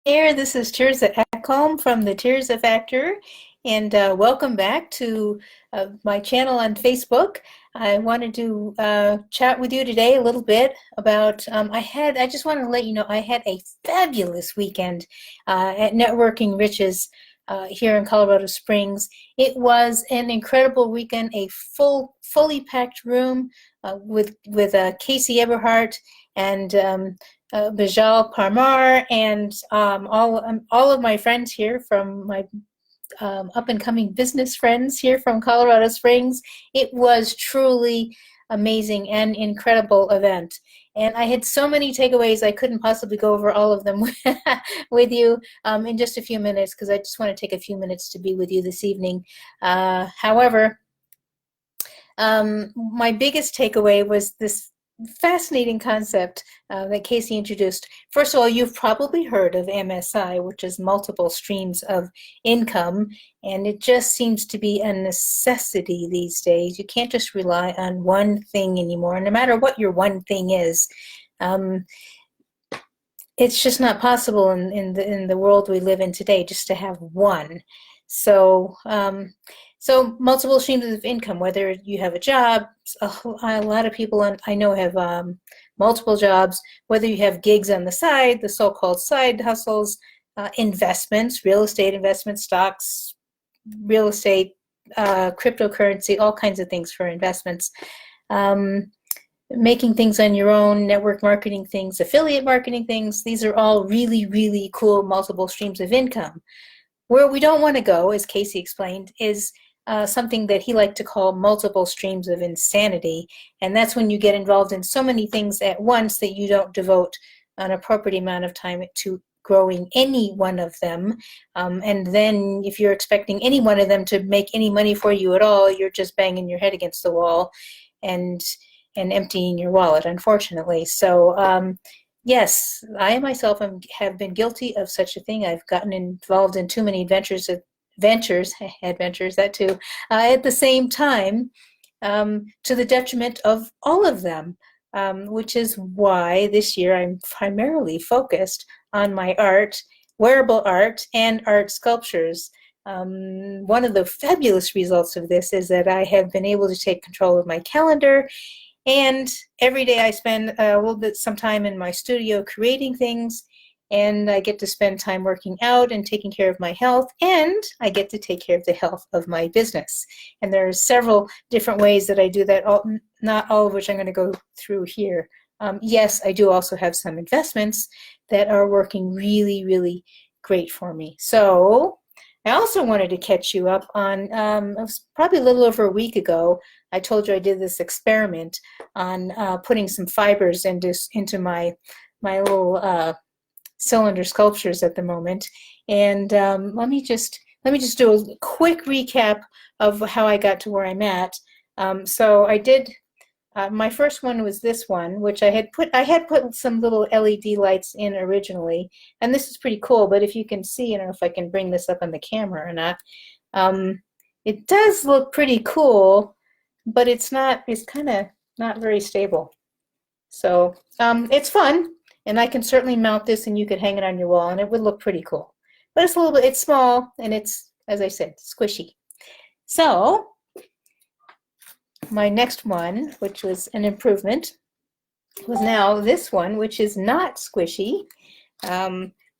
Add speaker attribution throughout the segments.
Speaker 1: Here, this is Tirza Ekholm from the Tirza Factor, and welcome back to my channel on Facebook. I wanted to chat with you today a little bit about, I just want to let you know I had a fabulous weekend at Networking Riches here in Colorado Springs. It was an incredible weekend, a fully packed room with Casey Eberhardt and Bijal Parmar and all of my friends here from my up-and-coming business friends here from Colorado Springs. It was truly amazing and incredible event. And I had so many takeaways, I couldn't possibly go over all of them with you in just a few minutes because I just want to take a few minutes to be with you this evening. However, my biggest takeaway was this fascinating concept that Casey introduced. First of all, you've probably heard of MSI, which is multiple streams of income, and it just seems to be a necessity these days. You can't just rely on one thing anymore, no matter what your one thing is. It's just not possible in the world we live in today just to have one. So so multiple streams of income, whether you have a job, a lot of people I know have multiple jobs, whether you have gigs on the side, the so-called side hustles, investments, real estate investments, stocks, real estate, cryptocurrency, all kinds of things for investments. Making things on your own, network marketing things, affiliate marketing things, these are all really, really cool multiple streams of income. Where we don't want to go, as Casey explained, is something that he liked to call multiple streams of insanity. And that's when you get involved in so many things at once that you don't devote an appropriate amount of time to growing any one of them. And then if you're expecting any one of them to make any money for you at all, you're just banging your head against the wall and emptying your wallet, unfortunately. So yes, I myself have been guilty of such a thing. I've gotten involved in too many adventures, that too, at the same time, to the detriment of all of them, which is why this year I'm primarily focused on my art, wearable art, and art sculptures. One of the fabulous results of this is that I have been able to take control of my calendar, and every day I spend a little bit some time in my studio creating things, and I get to spend time working out and taking care of my health, and I get to take care of the health of my business. And there are several different ways that I do that, not all of which I'm going to go through here. Yes, I do also have some investments that are working really, really great for me. So I also wanted to catch you up on, it was probably a little over a week ago, I told you I did this experiment on putting some fibers into my little cylinder sculptures at the moment. And let me just do a quick recap of how I got to where I'm at. So I did. My first one was this one, which I had put some little LED lights in originally, and this is pretty cool. But if you can see, I don't know if I can bring this up on the camera or not. It does look pretty cool, but it's kind of not very stable. So it's fun, and I can certainly mount this, and you could hang it on your wall, and it would look pretty cool. But it's small, and it's, as I said, squishy. So my next one, which was an improvement, was now this one, which is not squishy.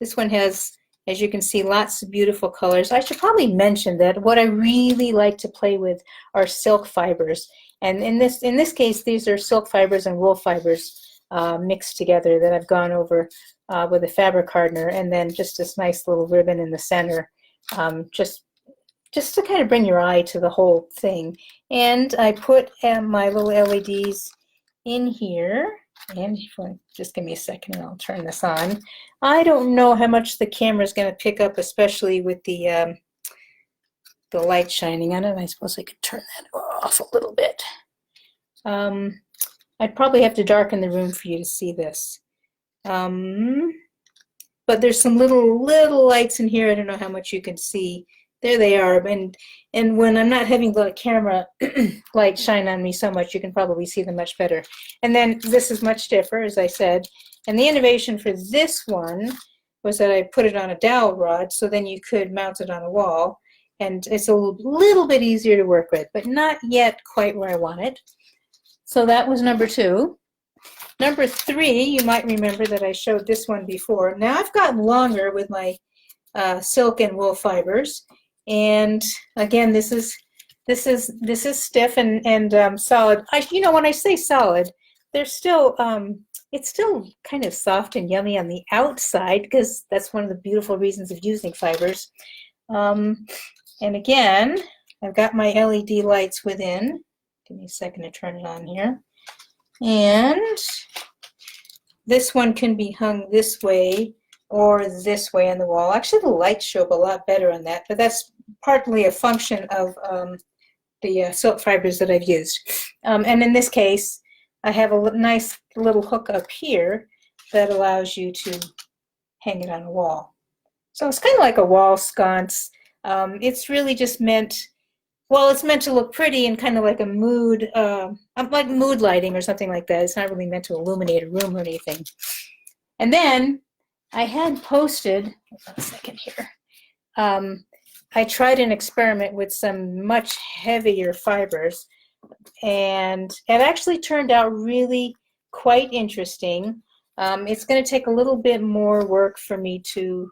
Speaker 1: This one has, as you can see, lots of beautiful colors. I should probably mention that what I really like to play with are silk fibers. And in this case, these are silk fibers and wool fibers mixed together that I've gone over with a fabric hardener, and then just this nice little ribbon in the center, just to kind of bring your eye to the whole thing. And I put my little LEDs in here. And just give me a second and I'll turn this on. I don't know how much the camera is going to pick up, especially with the light shining on it. I suppose I could turn that off a little bit. I'd probably have to darken the room for you to see this. But there's some little lights in here. I don't know how much you can see. There they are, and when I'm not having the camera light shine on me so much, you can probably see them much better. And then this is much stiffer, as I said. And the innovation for this one was that I put it on a dowel rod, so then you could mount it on a wall, and it's a little bit easier to work with, but not yet quite where I want it. So that was number 2. Number 3, you might remember that I showed this one before. Now I've gotten longer with my silk and wool fibers, and again, this is stiff and solid. When I say solid, they're still it's still kind of soft and yummy on the outside, because that's one of the beautiful reasons of using fibers. And again, I've got my LED lights within. Give me a second to turn it on here. And this one can be hung this way or this way on the wall. Actually, the lights show up a lot better on that, but that's partly a function of the silk fibers that I've used. And in this case, I have a nice little hook up here that allows you to hang it on a wall. So it's kind of like a wall sconce. It's really just meant, well, it's meant to look pretty and kind of like a mood, like mood lighting or something like that. It's not really meant to illuminate a room or anything. And then I had posted, hold on a second here, I tried an experiment with some much heavier fibers, and it actually turned out really quite interesting. It's going to take a little bit more work for me to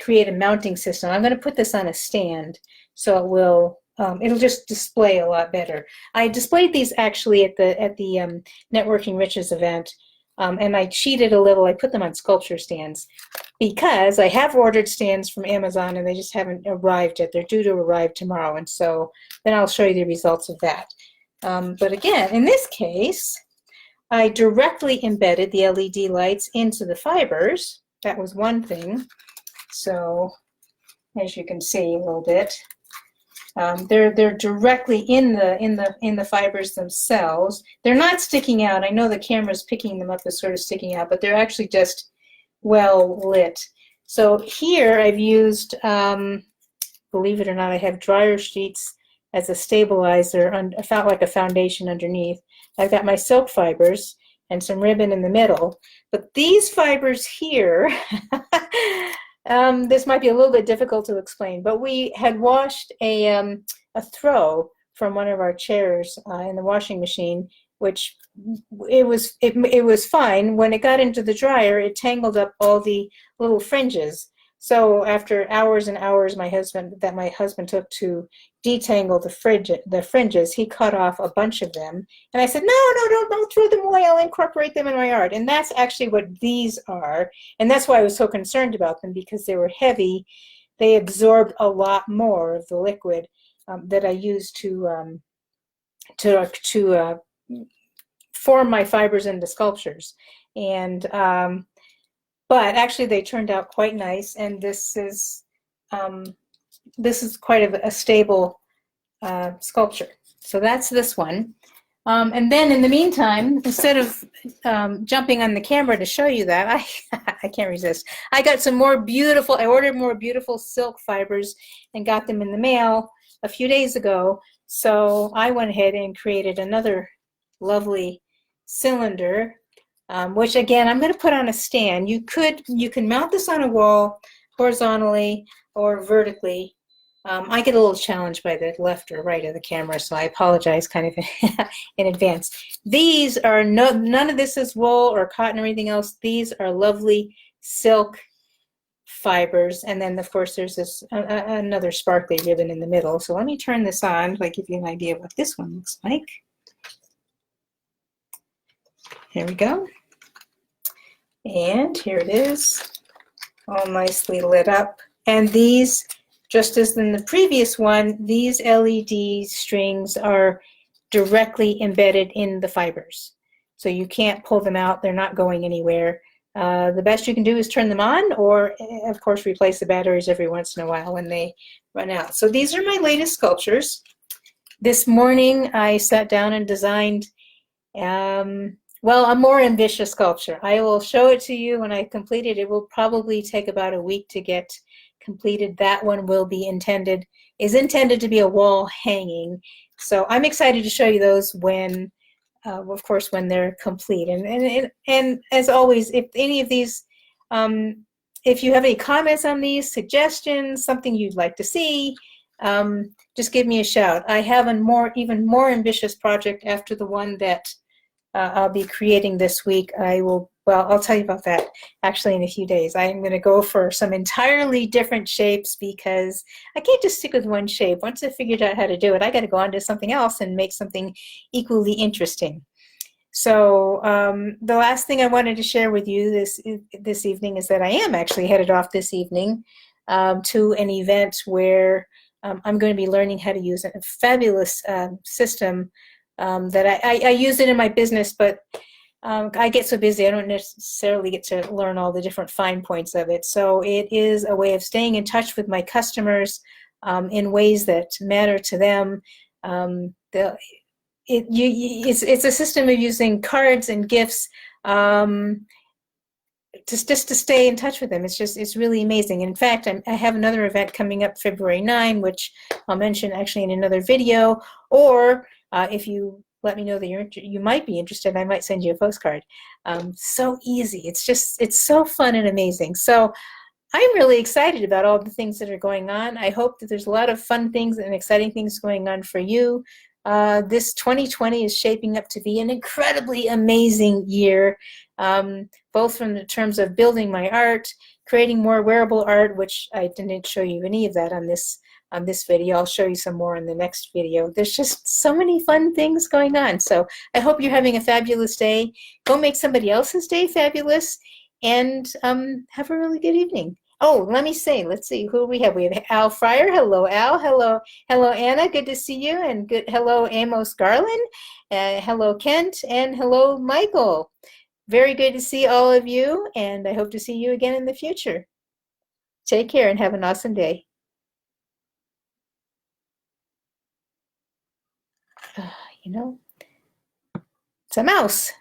Speaker 1: create a mounting system. I'm going to put this on a stand, so it will it'll just display a lot better. I displayed these actually at the Networking Riches event, and I cheated a little. I put them on sculpture stands because I have ordered stands from Amazon and they just haven't arrived yet. They're due to arrive tomorrow, and so then I'll show you the results of that. But again, in this case, I directly embedded the LED lights into the fibers. That was one thing. So as you can see a little bit, they're directly in the fibers themselves. They're not sticking out. I know the camera's picking them up as sort of sticking out, but they're actually just well lit. So here I've used, believe it or not, I have dryer sheets as a stabilizer, like a foundation underneath. I've got my silk fibers and some ribbon in the middle. But these fibers here, this might be a little bit difficult to explain, but we had washed a throw from one of our chairs in the washing machine, which it was fine. When it got into the dryer, it tangled up all the little fringes. So after hours and hours, my husband took to detangle the fringes, he cut off a bunch of them. And I said, no, don't throw them away. I'll incorporate them in my art. And that's actually what these are. And that's why I was so concerned about them, because they were heavy. They absorbed a lot more of the liquid that I used to form my fibers into sculptures. And but actually they turned out quite nice, and this is quite a stable sculpture. So that's this one. And then in the meantime, instead of jumping on the camera to show you that, I can't resist. I ordered more beautiful silk fibers and got them in the mail a few days ago. So I went ahead and created another lovely cylinder, which again, I'm going to put on a stand. You can mount this on a wall horizontally or vertically. I get a little challenged by the left or right of the camera, so I apologize kind of in advance. These are none of this is wool or cotton or anything else. These are lovely silk fibers, and then of course there's this another sparkly ribbon in the middle. So let me turn this on to give you an idea of what this one looks like. Here we go. And here it is, all nicely lit up. And these, just as in the previous one, these LED strings are directly embedded in the fibers. So you can't pull them out. They're not going anywhere. The best you can do is turn them on, or of course replace the batteries every once in a while when they run out. So these are my latest sculptures. This morning I sat down and designed well, a more ambitious sculpture. I will show it to you when I complete it. It will probably take about a week to get completed. That one is intended to be a wall hanging. So I'm excited to show you those when, of course, when they're complete. And as always, if any of these if you have any comments on these, suggestions, something you'd like to see, just give me a shout. I have a even more ambitious project after the one that I'll be creating this week. I'll tell you about that actually in a few days. I'm going to go for some entirely different shapes because I can't just stick with one shape. Once I figured out how to do it, I got to go on to something else and make something equally interesting. So the last thing I wanted to share with you this evening is that I am actually headed off this evening to an event where I'm going to be learning how to use a fabulous system that I use it in my business, but I get so busy I don't necessarily get to learn all the different fine points of it. So it is a way of staying in touch with my customers in ways that matter to them. It's a system of using cards and gifts just to stay in touch with them. It's really amazing. In fact, I have another event coming up February 9, which I'll mention actually in another video. Or if you let me know that you might be interested, I might send you a postcard. So easy. It's so fun and amazing. So I'm really excited about all the things that are going on. I hope that there's a lot of fun things and exciting things going on for you. This 2020 is shaping up to be an incredibly amazing year, both from the terms of building my art, creating more wearable art, which I didn't show you any of that on this video. I'll show you some more in the next video. There's just so many fun things going on. So I hope you're having a fabulous day. Go make somebody else's day fabulous, and have a really good evening. Oh, let's see who we have. We have Al Fryer. Hello, Al. Hello, Anna. Good to see you. And hello, Amos Garland. Hello, Kent. And hello, Michael. Very good to see all of you, and I hope to see you again in the future. Take care and have an awesome day. You know, it's a mouse.